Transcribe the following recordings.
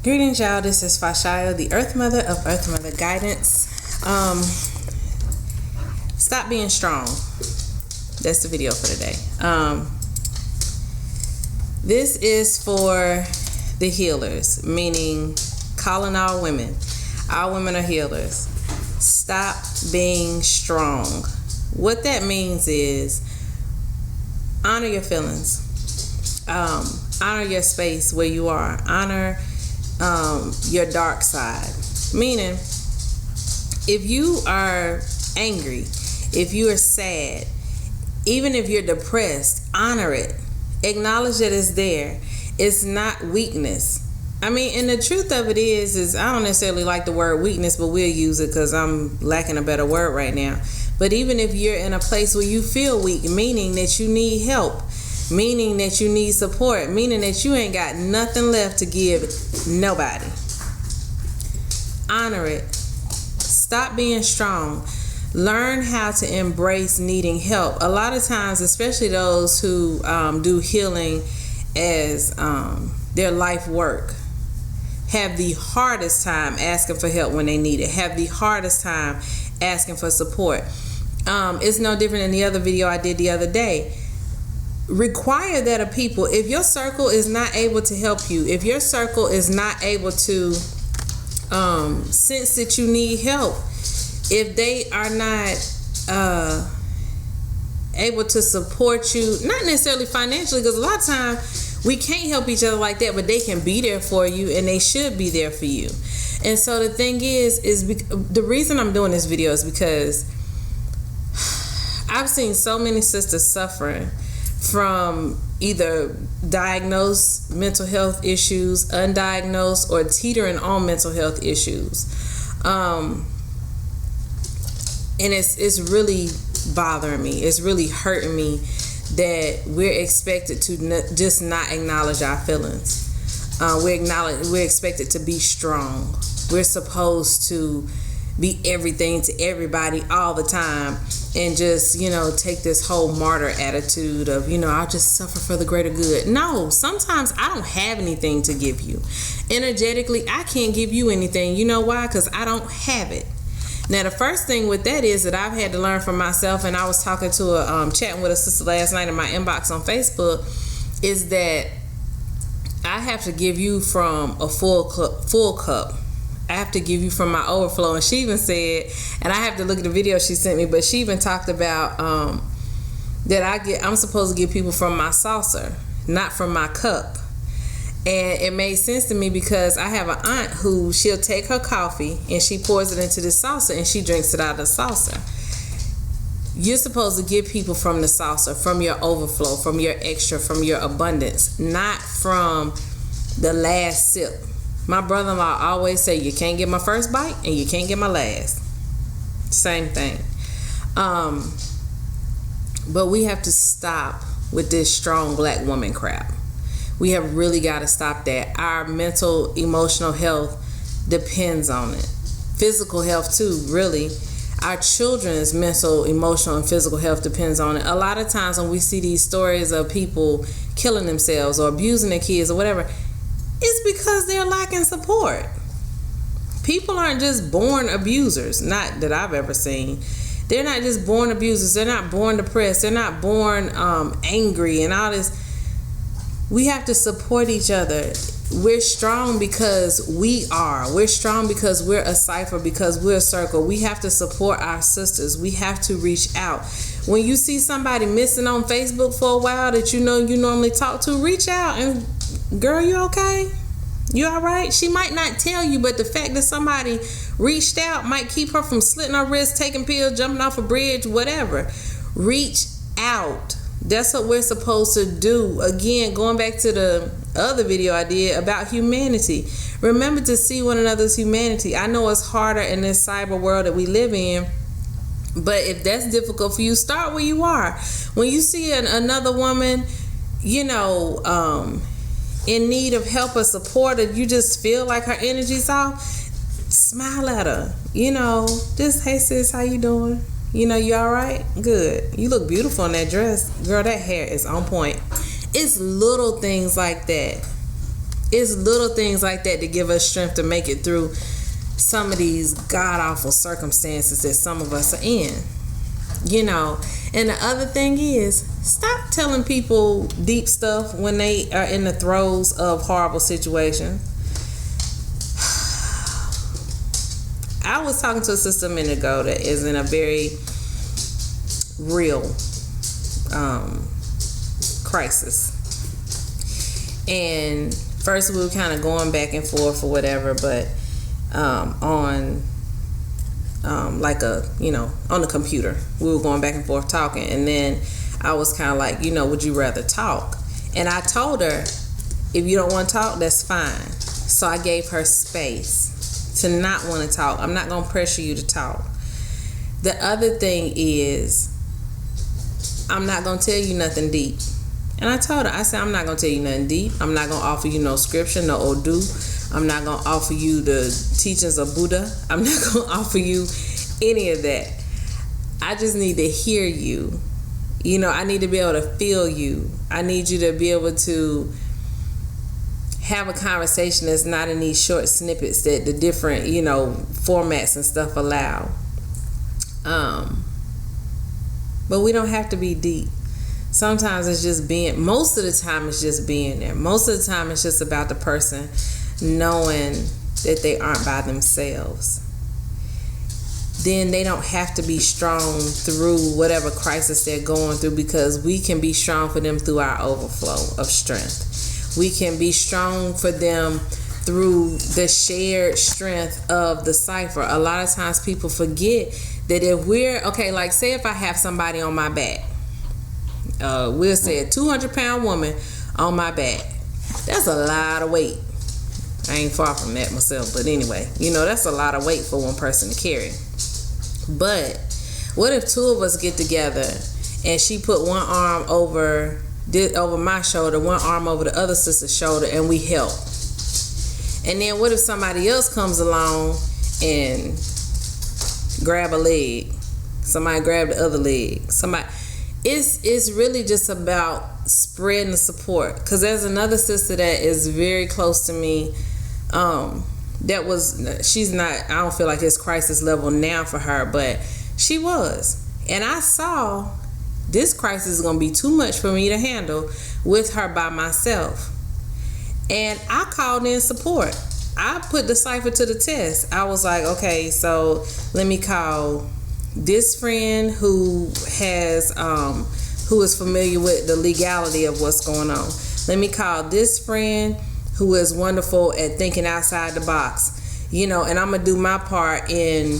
Greetings, y'all. This is Fashaya, the Earth Mother of Earth Mother Guidance. Stop being strong. That's the video for today. This is for the healers, meaning calling all women. All women are healers. Stop being strong. What that means is honor your feelings. Honor your space where you are. Honor your dark side. Meaning, if you are angry, if you are sad, even if you're depressed, honor it. Acknowledge that it's there. It's not weakness. I mean, and the truth of it is I don't necessarily like the word weakness, but we'll use it because I'm lacking a better word right now. But even if you're in a place where you feel weak, meaning that you need help, meaning that you need support, meaning that you ain't got nothing left to give nobody, honor it. Stop being strong. Learn how to embrace needing help. A lot of times, especially those who do healing as their life work, have the hardest time asking for help when they need it, have the hardest time asking for support. It's no different than the other video I did the other day. Require that of people. If your circle is not able to help you, if your circle is not able to sense that you need help, if they are not able to support you, not necessarily financially, because a lot of times we can't help each other like that, but they can be there for you and they should be there for you. And so the thing is the reason I'm doing this video is because I've seen so many sisters suffering from either diagnosed mental health issues, undiagnosed, or teetering on mental health issues. And it's really bothering me. It's really hurting me that we're expected to just not acknowledge our feelings. We're expected to be strong. We're supposed to be everything to everybody all the time and just, take this whole martyr attitude of, I'll just suffer for the greater good. No, sometimes I don't have anything to give you. Energetically, I can't give you anything. You know why? Because I don't have it. Now, the first thing with that is that I've had to learn from myself, and I was talking to chatting with a sister last night in my inbox on Facebook, is that I have to give you from a full cup. I have to give you from my overflow. And she even said, and I have to look at the video she sent me, but she even talked about that I'm supposed to give people from my saucer, not from my cup. And it made sense to me because I have an aunt who she'll take her coffee and she pours it into the saucer and she drinks it out of the saucer. You're supposed to give people from the saucer, from your overflow, from your extra, from your abundance, not from the last sip. My brother-in-law always say, you can't get my first bite and you can't get my last. Same thing. But we have to stop with this strong black woman crap. We have really got to stop that. Our mental, emotional health depends on it. Physical health too, really. Our children's mental, emotional, and physical health depends on it. A lot of times when we see these stories of people killing themselves or abusing their kids or whatever, it's because they're lacking support. People aren't just born abusers, not that I've ever seen. They're not just born abusers. They're not born depressed. They're not born angry and all this. We have to support each other. We're strong because we are. We're strong because we're a cipher, because we're a circle. We have to support our sisters. We have to reach out. When you see somebody missing on Facebook for a while that you normally talk to, reach out and, girl, you okay? You all right? She might not tell you, but the fact that somebody reached out might keep her from slitting her wrist, taking pills, jumping off a bridge, whatever. Reach out. That's what we're supposed to do. Again, going back to the other video I did about humanity. Remember to see one another's humanity. I know it's harder in this cyber world that we live in, but if that's difficult for you, start where you are. When you see another woman, in need of help or support, or you just feel like her energy's off, smile at her. Just, hey sis, how you doing? You all right? Good. You look beautiful in that dress. Girl, that hair is on point. It's little things like that. It's little things like that that give us strength to make it through some of these god-awful circumstances that some of us are in. And the other thing is, stop telling people deep stuff when they are in the throes of horrible situations. I was talking to a sister a minute ago that is in a very real crisis. And first we were kind of going back and forth or whatever, but on on the computer. We were going back and forth talking, and then I was kind of like, would you rather talk? And I told her, if you don't want to talk, that's fine. So I gave her space to not want to talk. I'm not going to pressure you to talk. The other thing is, I'm not going to tell you nothing deep. And I told her, I said, I'm not going to tell you nothing deep. I'm not going to offer you no scripture, no Odu. I'm not going to offer you the teachings of Buddha. I'm not going to offer you any of that. I just need to hear you. I need to be able to feel you. I need you to be able to have a conversation that's not in these short snippets that the different, formats and stuff allow. But we don't have to be deep. Sometimes it's just most of the time it's just being there. Most of the time it's just about the person knowing that they aren't by themselves. Then they don't have to be strong through whatever crisis they're going through, because we can be strong for them through our overflow of strength. We can be strong for them through the shared strength of the cipher. A lot of times people forget that if we're, like say if I have somebody on my back, we'll say a 200-pound woman on my back. That's a lot of weight. I ain't far from that myself, but anyway, that's a lot of weight for one person to carry. But what if two of us get together and she put one arm over my shoulder, one arm over the other sister's shoulder, and we help? And then what if somebody else comes along and grab a leg? Somebody grab the other leg. It's really just about spreading the support. Because there's another sister that is very close to me. She's not, I don't feel like it's crisis level now for her, but she was. And I saw this crisis is going to be too much for me to handle with her by myself. And I called in support. I put the cipher to the test. I was like, okay, so let me call this friend who is familiar with the legality of what's going on. Let me call this friend who is wonderful at thinking outside the box. And I'm gonna do my part in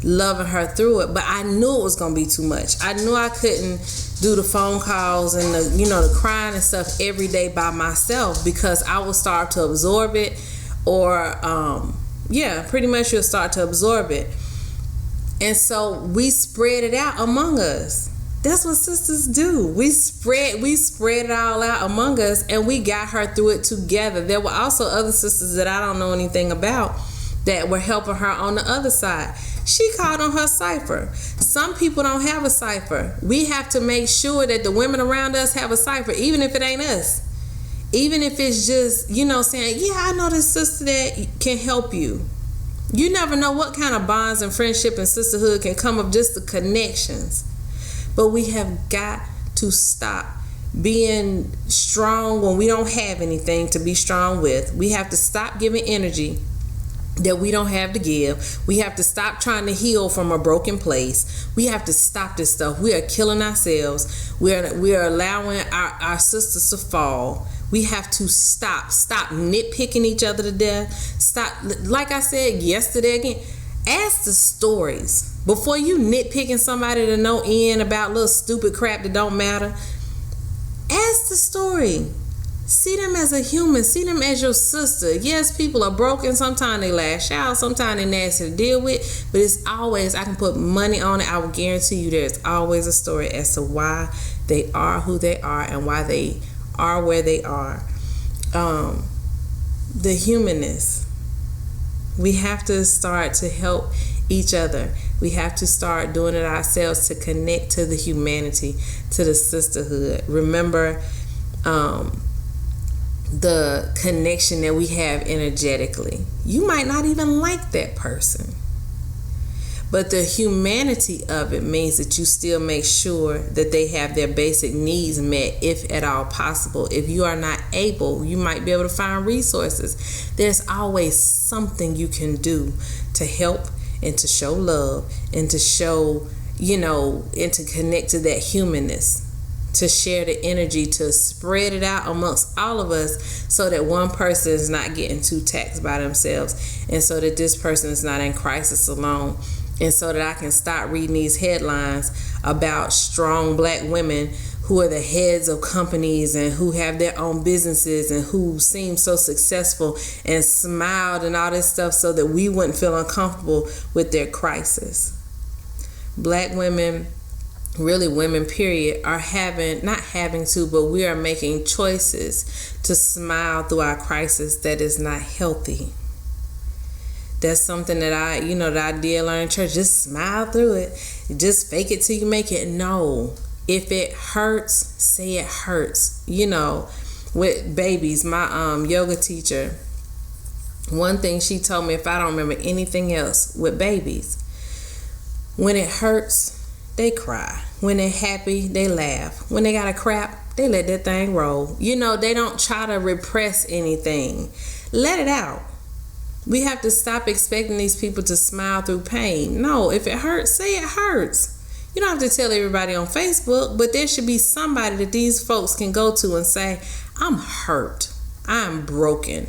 loving her through it. But I knew it was gonna be too much. I knew I couldn't do the phone calls and the crying and stuff every day by myself, because I will start to absorb it, or pretty much you'll start to absorb it. And so we spread it out among us. That's what sisters do. We spread it all out among us, and we got her through it together. There were also other sisters that I don't know anything about that were helping her on the other side. She called on her cipher. Some people don't have a cipher. We have to make sure that the women around us have a cipher, even if it ain't us. Even if it's just, saying, yeah, I know this sister that can help you. You never know what kind of bonds and friendship and sisterhood can come of just the connections. But we have got to stop being strong when we don't have anything to be strong with. We have to stop giving energy that we don't have to give. We have to stop trying to heal from a broken place. We have to stop this stuff. We are killing ourselves. We are allowing our sisters to fall. We have to stop nitpicking each other to death. Stop, like I said yesterday again, ask the stories. Before you nitpicking somebody to no end about little stupid crap that don't matter, ask the story. See them as a human. See them as your sister. Yes, people are broken. Sometimes they lash out. Sometimes they're nasty to deal with. But it's always, I can put money on it. I will guarantee you there's always a story as to why they are who they are and why they are where they are. The humanness. We have to start to help each other. We have to start doing it ourselves to connect to the humanity, to the sisterhood. Remember the connection that we have energetically. You might not even like that person, but the humanity of it means that you still make sure that they have their basic needs met, if at all possible. If you are not able, you might be able to find resources. There's always something you can do to help and to show love and to show, and to connect to that humanness, to share the energy, to spread it out amongst all of us so that one person is not getting too taxed by themselves, and so that this person is not in crisis alone, and so that I can stop reading these headlines about strong black women who are the heads of companies and who have their own businesses and who seem so successful and smiled and all this stuff so that we wouldn't feel uncomfortable with their crisis. Black women, really women period, are but we are making choices to smile through our crisis that is not healthy. That's something that I did learn in church. Just smile through it. Just fake it till you make it. No. If it hurts, say it hurts. With babies, my yoga teacher, one thing she told me, if I don't remember anything else, with babies, when it hurts, they cry. When they're happy, they laugh. When they got a crap, they let that thing roll. They don't try to repress anything. Let it out. We have to stop expecting these people to smile through pain. No, if it hurts, say it hurts. You don't have to tell everybody on Facebook, but there should be somebody that these folks can go to and say, I'm hurt. I'm broken.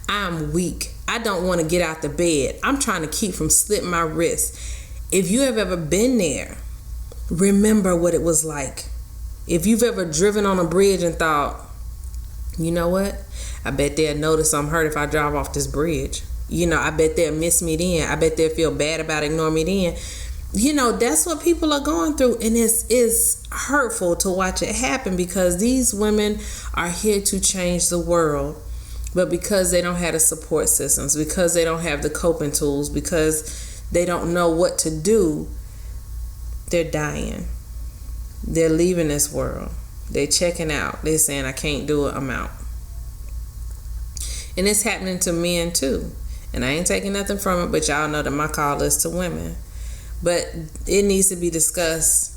I'm weak. I don't want to get out the bed. I'm trying to keep from slipping my wrist. If you have ever been there, remember what it was like. If you've ever driven on a bridge and thought, you know what? I bet they'll notice I'm hurt if I drive off this bridge. I bet they'll miss me then. I bet they'll feel bad about ignoring me then. That's what people are going through, and it's hurtful to watch it happen because these women are here to change the world, but because they don't have the support systems, because they don't have the coping tools, because they don't know what to do, they're dying. They're leaving this world. They're checking out. They're saying, I can't do it, I'm out. And it's happening to men too. And I ain't taking nothing from it, but y'all know that my call is to women. But it needs to be discussed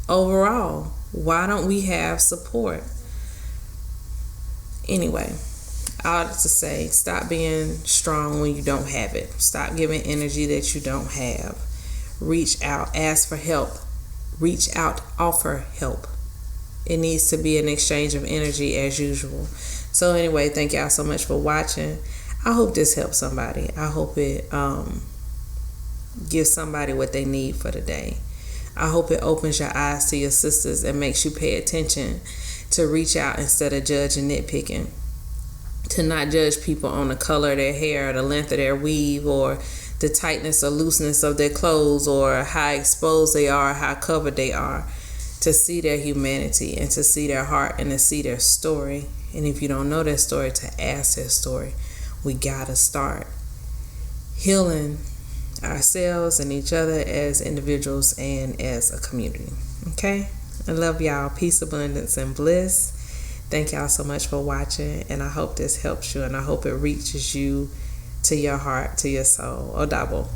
overall. Why don't we have support? Anyway, I ought to say, stop being strong when you don't have it. Stop giving energy that you don't have. Reach out, ask for help. Reach out, offer help. It needs to be an exchange of energy as usual. So anyway, thank y'all so much for watching. I hope this helps somebody. I hope it gives somebody what they need for the day. I hope it opens your eyes to your sisters and makes you pay attention to reach out instead of judging, nitpicking. To not judge people on the color of their hair, or the length of their weave, or the tightness or looseness of their clothes, or how exposed they are, how covered they are. To see their humanity and to see their heart and to see their story. And if you don't know their story, to ask their story. We gotta start healing ourselves and each other as individuals and as a community. Okay? I love y'all. Peace, abundance, and bliss. Thank y'all so much for watching, and I hope this helps you, and I hope it reaches you to your heart, to your soul. Odabo.